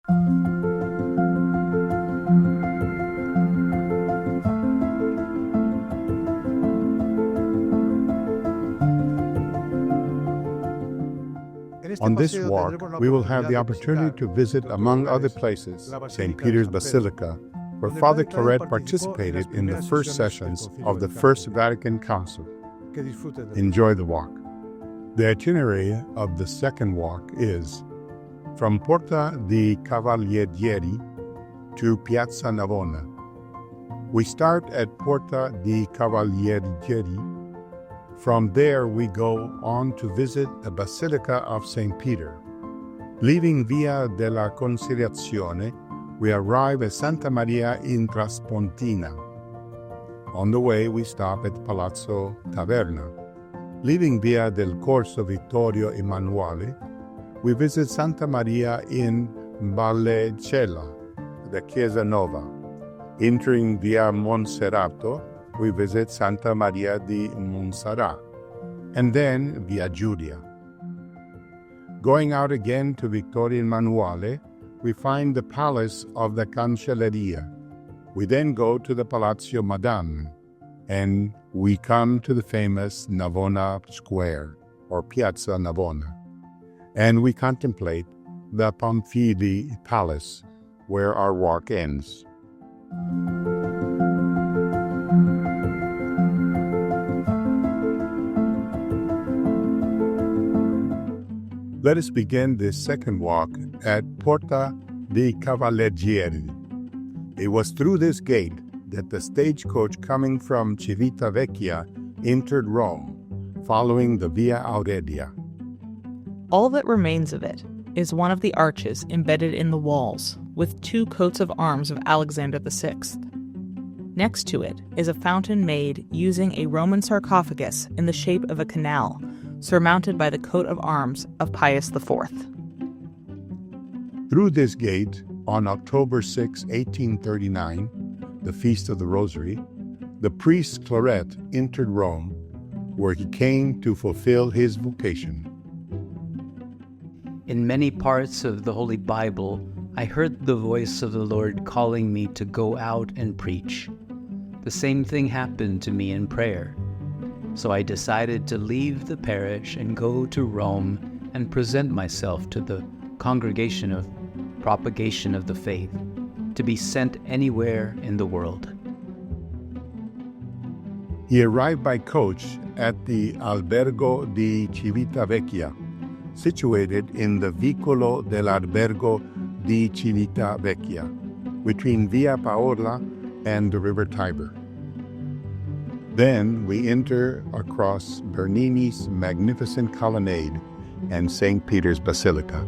On this walk, we will have the opportunity to visit, among other places, St. Peter's Basilica, where Father Claret participated in the first sessions of the First Vatican Council. Enjoy the walk. The itinerary of the second walk is from Porta di Cavalleggieri to Piazza Navona. We start at Porta di Cavalleggieri. From there, we go on to visit the Basilica of St. Peter. Leaving Via della Conciliazione, we arrive at Santa Maria in Traspontina. On the way, we stop at Palazzo Taverna. Leaving Via del Corso Vittorio Emanuele, we visit Santa Maria in Vallecella, the Chiesa Nova. Entering Via Monserrato, we visit Santa Maria di Montserrat, and then Via Giulia. Going out again to Vittorio Emanuele, we find the Palace of the Cancelleria. We then go to the Palazzo Madame, and we come to the famous Navona Square, or Piazza Navona, and we contemplate the Pamphili Palace, where our walk ends. Let us begin this second walk at Porta di Cavalleggieri. It was through this gate that the stagecoach coming from Civitavecchia entered Rome, following the Via Aurelia. All that remains of it is one of the arches embedded in the walls, with two coats of arms of Alexander VI. Next to it is a fountain made using a Roman sarcophagus in the shape of a canal, surmounted by the coat of arms of Pius IV. Through this gate, on October 6, 1839, the Feast of the Rosary, the priest Claret entered Rome, where he came to fulfill his vocation. In many parts of the Holy Bible, I heard the voice of the Lord calling me to go out and preach. The same thing happened to me in prayer. So I decided to leave the parish and go to Rome and present myself to the Congregation of Propaganda of the Faith, to be sent anywhere in the world. He arrived by coach at the Albergo di Civitavecchia, situated in the Vicolo dell'Albergo di Civitavecchia, between Via Paola and the River Tiber. Then we enter across Bernini's magnificent colonnade and St. Peter's Basilica.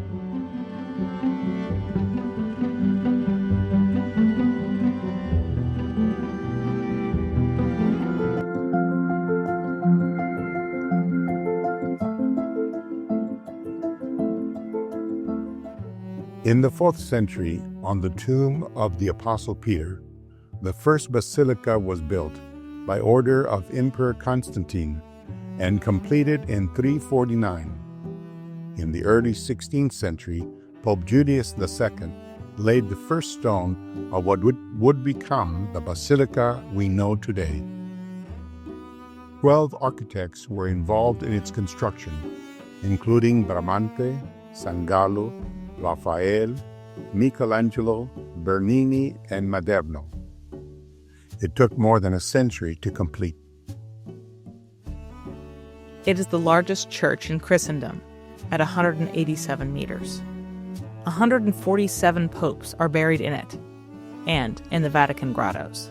In the 4th century, on the tomb of the Apostle Peter, the first basilica was built by order of Emperor Constantine and completed in 349. In the early 16th century, Pope Julius II laid the first stone of what would become the basilica we know today. 12 architects were involved in its construction, including Bramante, Sangallo, Raphael, Michelangelo, Bernini, and Maderno. It took more than a century to complete. It is the largest church in Christendom, at 187 meters. 147 popes are buried in it, and in the Vatican grottos.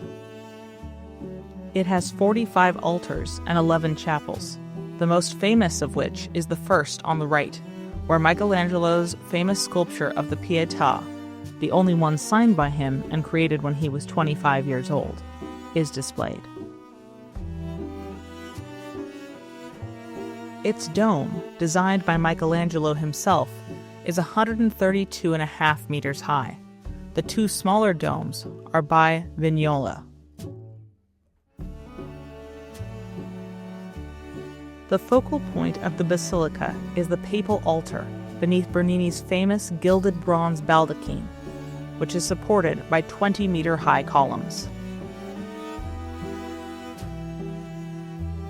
It has 45 altars and 11 chapels, the most famous of which is the first on the right, where Michelangelo's famous sculpture of the Pietà, the only one signed by him and created when he was 25 years old, is displayed. Its dome, designed by Michelangelo himself, is 132.5 meters high. The two smaller domes are by Vignola. The focal point of the basilica is the papal altar beneath Bernini's famous gilded bronze baldachin which is supported by 20-meter-high columns.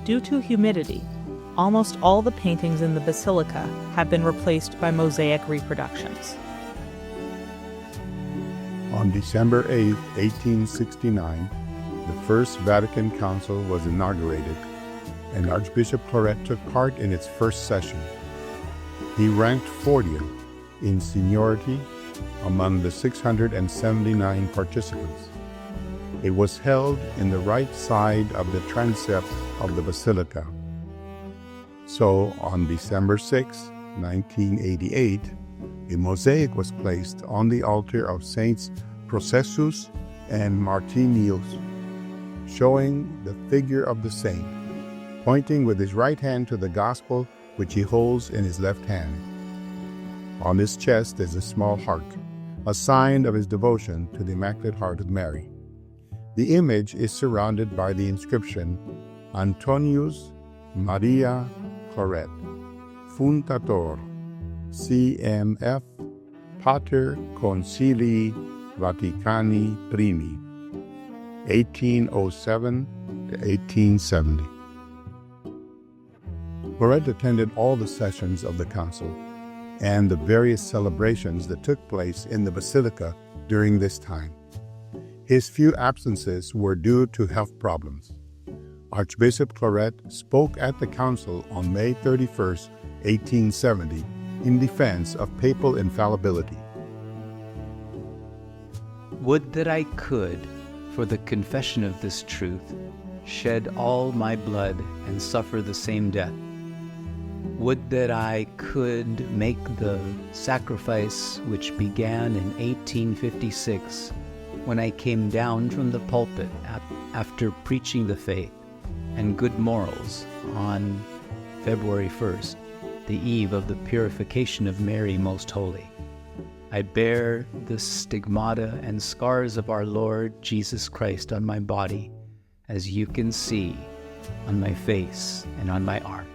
Due to humidity, almost all the paintings in the basilica have been replaced by mosaic reproductions. On December 8, 1869, the First Vatican Council was inaugurated, and Archbishop Claret took part in its first session. He ranked 40th in seniority among the 679 participants. It was held in the right side of the transept of the basilica. So, on December 6, 1988, a mosaic was placed on the altar of Saints Processus and Martinius, showing the figure of the saint, pointing with his right hand to the gospel which he holds in his left hand. On his chest is a small heart, a sign of his devotion to the Immaculate Heart of Mary. The image is surrounded by the inscription, Antonius Maria Claret, Fundator, CMF, Pater Concilii Vaticani Primi, 1807 to 1870. Claret attended all the sessions of the council and the various celebrations that took place in the basilica during this time. His few absences were due to health problems. Archbishop Claret spoke at the council on May 31, 1870, in defense of papal infallibility. Would that I could, for the confession of this truth, shed all my blood and suffer the same death. Would that I could make the sacrifice which began in 1856, when I came down from the pulpit after preaching the faith and good morals on February 1st, the eve of the purification of Mary Most Holy. I bear the stigmata and scars of our Lord Jesus Christ on my body, as you can see on my face and on my arm.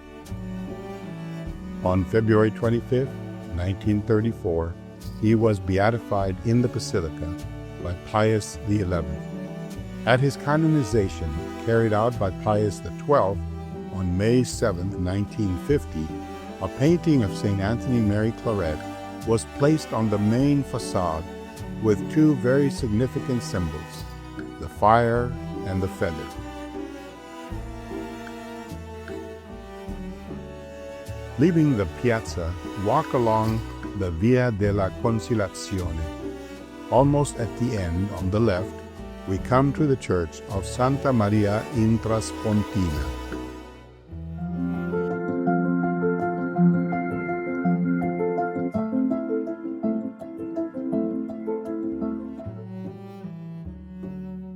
On February 25, 1934, he was beatified in the Basilica by Pius XI. At his canonization, carried out by Pius XII on May 7, 1950, a painting of St. Anthony Mary Claret was placed on the main facade with two very significant symbols, the fire and the feather. Leaving the Piazza, walk along the Via della Conciliazione. Almost at the end, on the left, we come to the church of Santa Maria in Traspontina.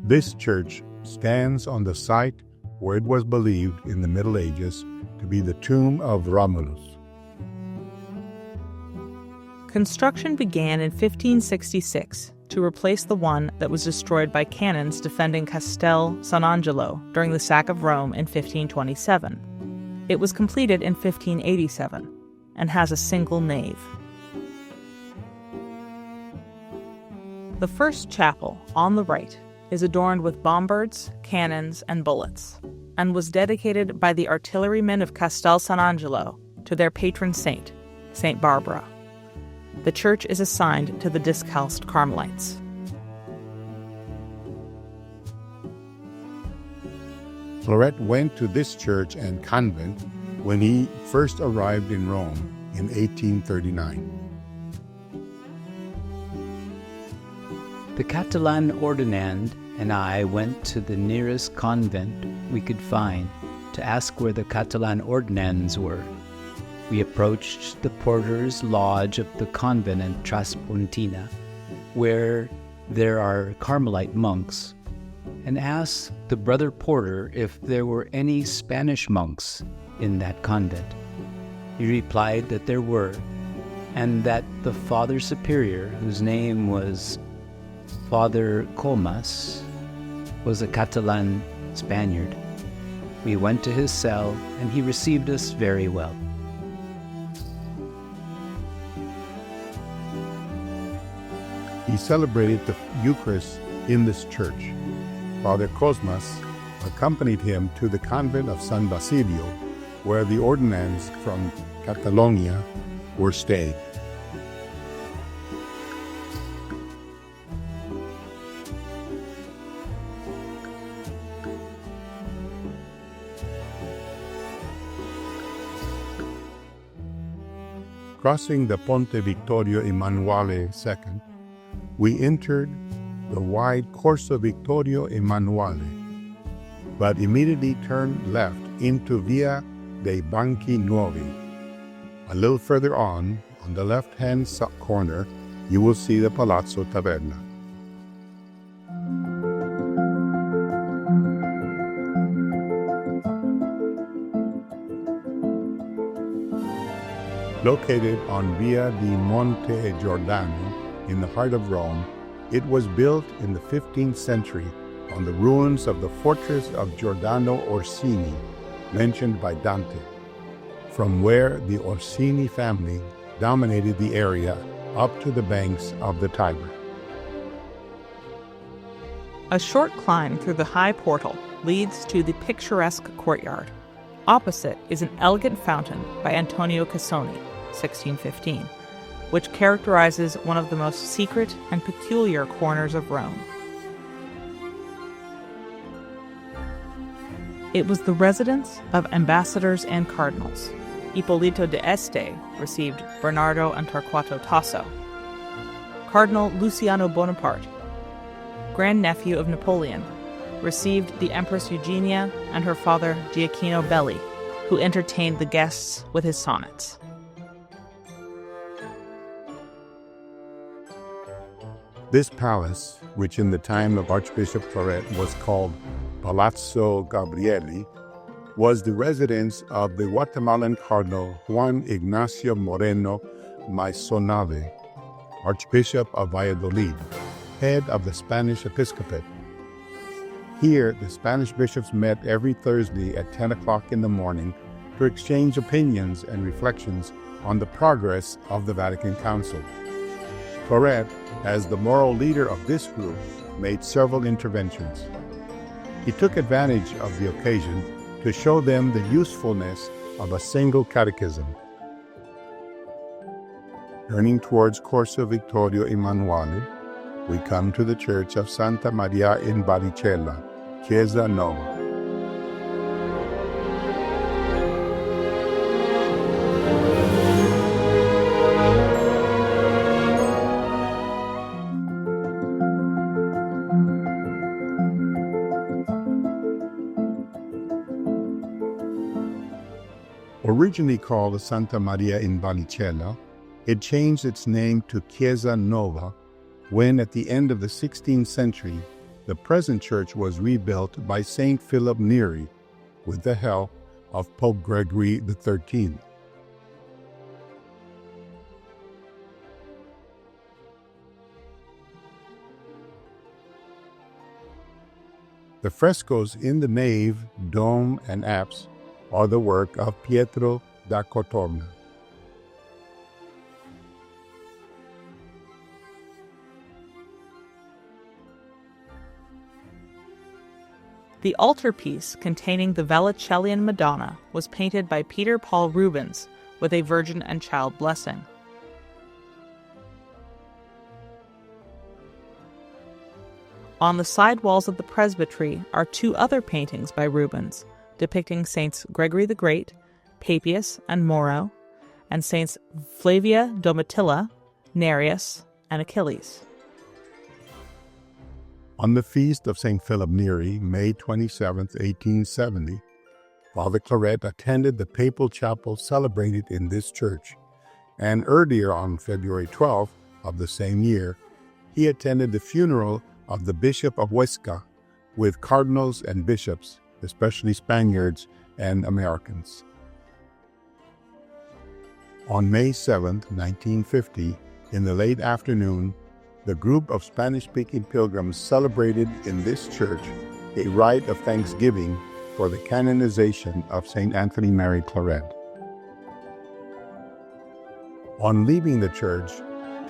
This church stands on the site where it was believed in the Middle Ages to be the tomb of Romulus. Construction began in 1566 to replace the one that was destroyed by cannons defending Castel San Angelo during the sack of Rome in 1527. It was completed in 1587 and has a single nave. The first chapel, on the right, is adorned with bombards, cannons, and bullets, and was dedicated by the artillerymen of Castel San Angelo to their patron saint, Saint Barbara. The church is assigned to the Discalced Carmelites. Claret went to this church and convent when he first arrived in Rome in 1839. The Catalan ordinand and I went to the nearest convent we could find to ask where the Catalan ordinands were. We approached the porter's lodge of the convent in Traspontina, where there are Carmelite monks, and asked the brother porter if there were any Spanish monks in that convent. He replied that there were, and that the Father Superior, whose name was Father Comas, was a Catalan Spaniard. We went to his cell, and he received us very well. He celebrated the Eucharist in this church. Father Cosmas accompanied him to the convent of San Basilio, where the ordinands from Catalonia were staying. Crossing the Ponte Vittorio Emanuele II, we entered the wide Corso Vittorio Emanuele, but immediately turned left into Via dei Banchi Nuovi. A little further on the left-hand corner, you will see the Palazzo Taverna. Located on Via di Monte Giordano in the heart of Rome, it was built in the 15th century on the ruins of the fortress of Giordano Orsini, mentioned by Dante, from where the Orsini family dominated the area up to the banks of the Tiber. A short climb through the high portal leads to the picturesque courtyard. Opposite is an elegant fountain by Antonio Cassoni, 1615, which characterizes one of the most secret and peculiar corners of Rome. It was the residence of ambassadors and cardinals. Ippolito d'Este received Bernardo and Torquato Tasso. Cardinal Luciano Bonaparte, grandnephew of Napoleon, received the Empress Eugenia and her father Gioacchino Belli, who entertained the guests with his sonnets. This palace, which in the time of Archbishop Claret was called Palazzo Gabrielli, was the residence of the Guatemalan Cardinal Juan Ignacio Moreno Maisonave, Archbishop of Valladolid, head of the Spanish Episcopate. Here, the Spanish bishops met every Thursday at 10 o'clock in the morning to exchange opinions and reflections on the progress of the Vatican Council. Claret, as the moral leader of this group, made several interventions. He took advantage of the occasion to show them the usefulness of a single catechism. Turning towards Corso Vittorio Emanuele, we come to the church of Santa Maria in Baricella, Chiesa Nova. Originally called Santa Maria in Baricella, it changed its name to Chiesa Nova when, at the end of the 16th century, the present church was rebuilt by Saint Philip Neri with the help of Pope Gregory XIII. The frescoes in the nave, dome, and apse are the work of Pietro da Cotorna. The altarpiece containing the Vallicellian Madonna was painted by Peter Paul Rubens with a Virgin and Child blessing. On the side walls of the presbytery are two other paintings by Rubens, depicting Saints Gregory the Great, Papias, and Moro, and Saints Flavia Domitilla, Nereus, and Achilles. On the feast of St. Philip Neri, May 27, 1870, Father Claret attended the papal chapel celebrated in this church, and earlier on February 12 of the same year, he attended the funeral of the Bishop of Huesca with cardinals and bishops, especially Spaniards and Americans. On May 7, 1950, in the late afternoon, the group of Spanish-speaking pilgrims celebrated in this church a rite of thanksgiving for the canonization of St. Anthony Mary Claret. On leaving the church,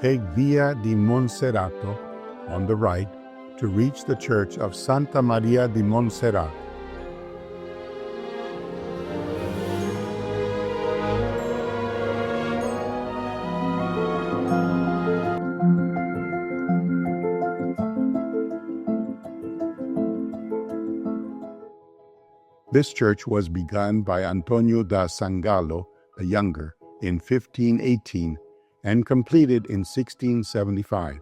take Via di Monserrato on the right to reach the church of Santa Maria di Montserrat. This church was begun by Antonio da Sangallo the Younger in 1518 and completed in 1675.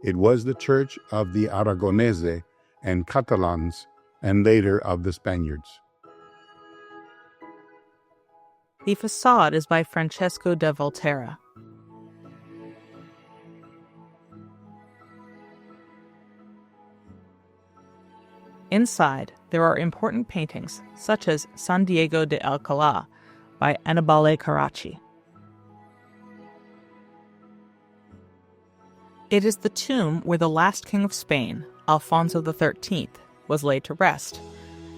It was the church of the Aragonese and Catalans, and later of the Spaniards. The facade is by Francesco da Volterra. Inside, there are important paintings, such as San Diego de Alcalá by Annibale Carracci. It is the tomb where the last king of Spain, Alfonso XIII, was laid to rest,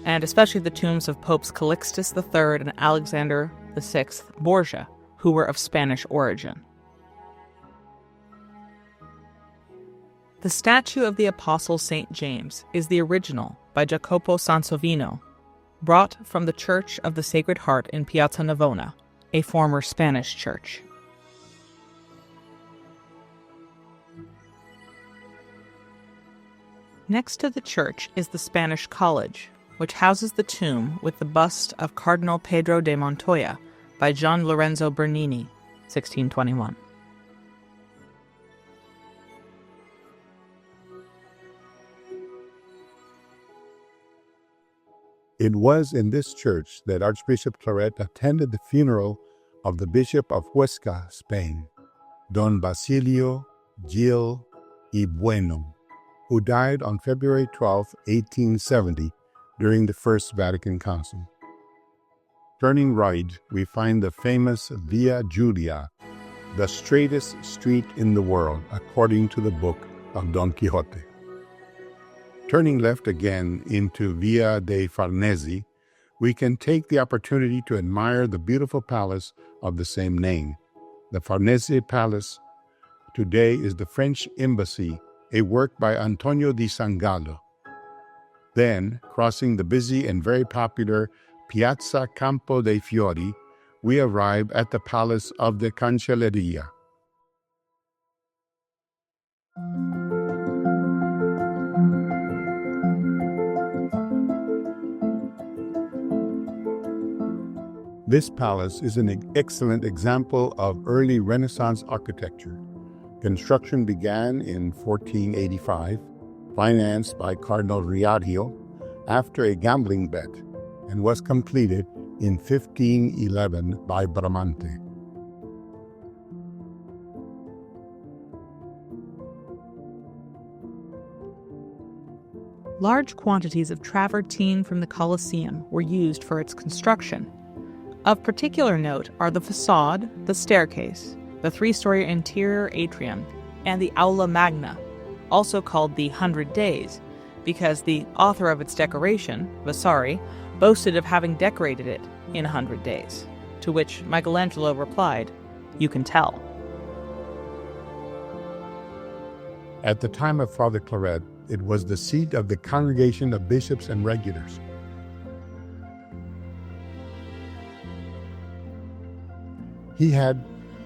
and especially the tombs of Popes Calixtus III and Alexander VI Borgia, who were of Spanish origin. The statue of the Apostle St. James is the original by Jacopo Sansovino, brought from the Church of the Sacred Heart in Piazza Navona, a former Spanish church. Next to the church is the Spanish College, which houses the tomb with the bust of Cardinal Pedro de Montoya by Gian Lorenzo Bernini, 1621. It was in this church that Archbishop Claret attended the funeral of the Bishop of Huesca, Spain, Don Basilio Gil y Bueno, who died on February 12, 1870, during the First Vatican Council. Turning right, we find the famous Via Julia, the straightest street in the world, according to the book of Don Quixote. Turning left again into Via dei Farnesi, we can take the opportunity to admire the beautiful palace of the same name. The Farnese Palace today is the French Embassy, a work by Antonio di Sangallo. Then, crossing the busy and very popular Piazza Campo dei Fiori, we arrive at the Palace of the Cancelleria. This palace is an excellent example of early Renaissance architecture. Construction began in 1485, financed by Cardinal Riario after a gambling bet, and was completed in 1511 by Bramante. Large quantities of travertine from the Colosseum were used for its construction. Of particular note are the facade, the staircase, the three-story interior atrium, and the Aula Magna, also called the 100 Days, because the author of its decoration, Vasari, boasted of having decorated it in 100 days, to which Michelangelo replied, "You can tell." At the time of Father Claret, it was the seat of the Congregation of Bishops and Regulars. He had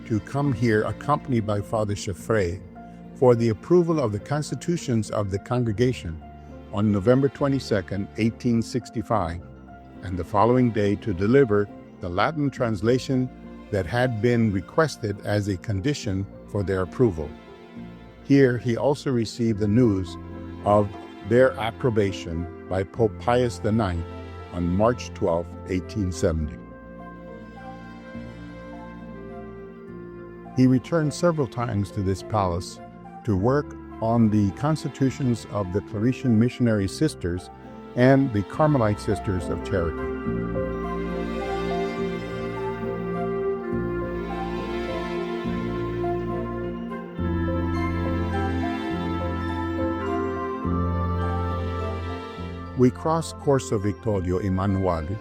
to come here accompanied by Father Chaffray for the approval of the constitutions of the congregation on November 22, 1865, and the following day to deliver the Latin translation that had been requested as a condition for their approval. Here he also received the news of their approbation by Pope Pius IX on March 12, 1870. He returned several times to this palace to work on the constitutions of the Claretian missionary sisters and the Carmelite Sisters of Charity. We cross Corso Vittorio Emanuele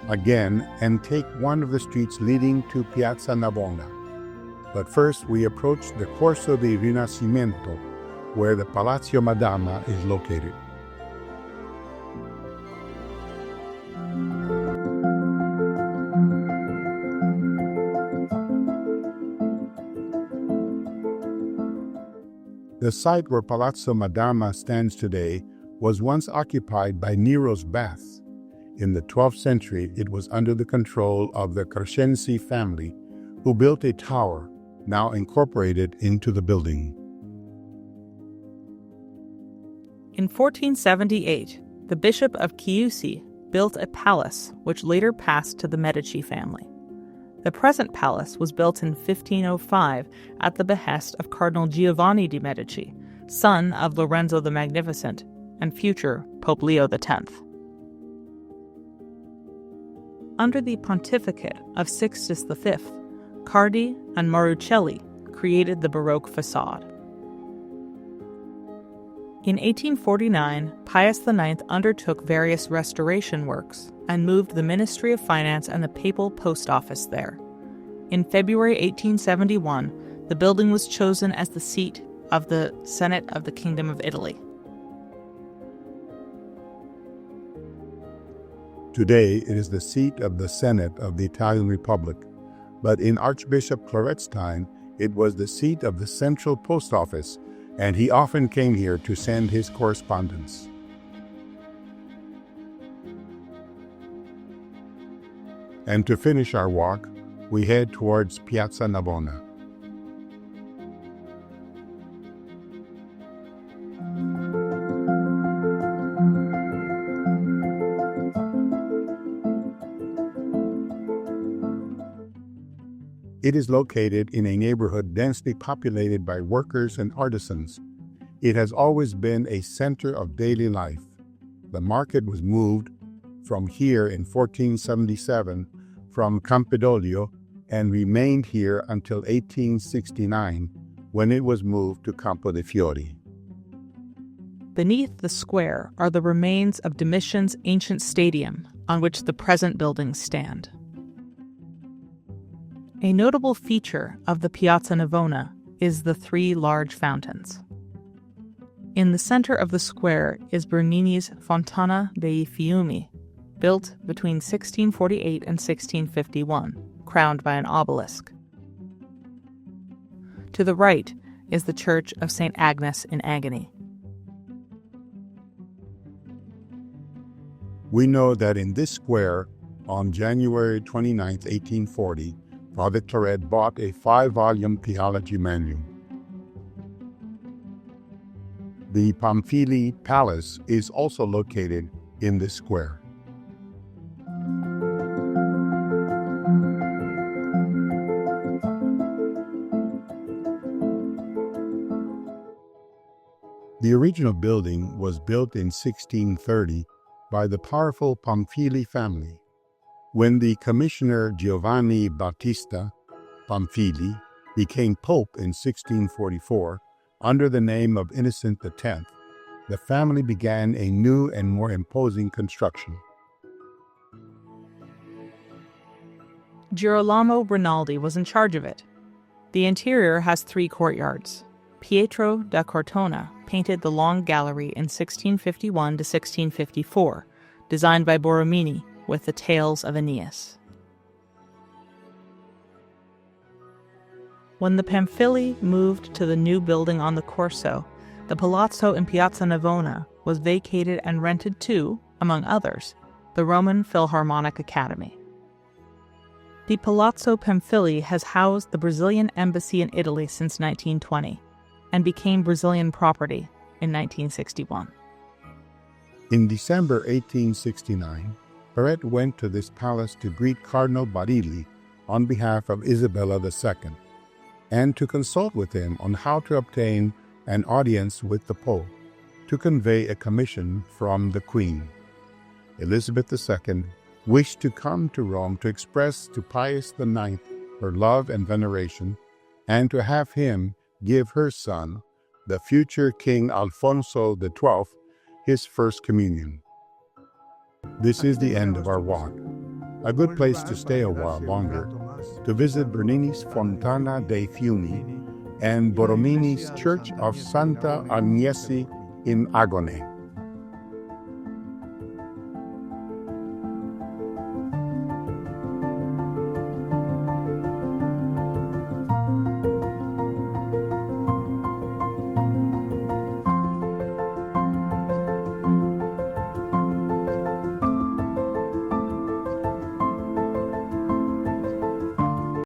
again and take one of the streets leading to Piazza Navona. But first, we approach the Corso di Rinascimento, where the Palazzo Madama is located. The site where Palazzo Madama stands today was once occupied by Nero's baths. In the 12th century, it was under the control of the Crescenzi family, who built a tower, now incorporated into the building. In 1478, the Bishop of Chiusi built a palace which later passed to the Medici family. The present palace was built in 1505 at the behest of Cardinal Giovanni de' Medici, son of Lorenzo the Magnificent and future Pope Leo X. Under the pontificate of Sixtus V, Cardi and Marucelli created the Baroque facade. In 1849, Pius IX undertook various restoration works and moved the Ministry of Finance and the Papal Post Office there. In February 1871, the building was chosen as the seat of the Senate of the Kingdom of Italy. Today, it is the seat of the Senate of the Italian Republic, but in Archbishop Claret's time, it was the seat of the Central Post Office, and he often came here to send his correspondence. And to finish our walk, we head towards Piazza Navona. It is located in a neighborhood densely populated by workers and artisans. It has always been a center of daily life. The market was moved from here in 1477 from Campidoglio and remained here until 1869, when it was moved to Campo de' Fiori. Beneath the square are the remains of Domitian's ancient stadium, on which the present buildings stand. A notable feature of the Piazza Navona is the three large fountains. In the center of the square is Bernini's Fontana dei Fiumi, built between 1648 and 1651, crowned by an obelisk. To the right is the Church of St. Agnes in Agony. We know that in this square, on January 29, 1840, Father Claret bought a 5-volume theology manual. The Pamphili Palace is also located in this square. The original building was built in 1630 by the powerful Pamphili family. When the commissioner Giovanni Battista Pamphili became pope in 1644, under the name of Innocent X, the family began a new and more imposing construction. Girolamo Rinaldi was in charge of it. The interior has 3 courtyards. Pietro da Cortona painted the long gallery in 1651 to 1654, designed by Borromini, with the Tales of Aeneas. When the Pamphili moved to the new building on the Corso, the Palazzo in Piazza Navona was vacated and rented to, among others, the Roman Philharmonic Academy. The Palazzo Pamphili has housed the Brazilian embassy in Italy since 1920 and became Brazilian property in 1961. In December 1869, Claret went to this palace to greet Cardinal Barilli on behalf of Isabella II and to consult with him on how to obtain an audience with the Pope to convey a commission from the Queen. Elizabeth II wished to come to Rome to express to Pius IX her love and veneration and to have him give her son, the future King Alfonso XII, his first communion. This is the end of our walk. A good place to stay a while longer to visit Bernini's Fontana dei Fiumi and Borromini's Church of Santa Agnese in Agone.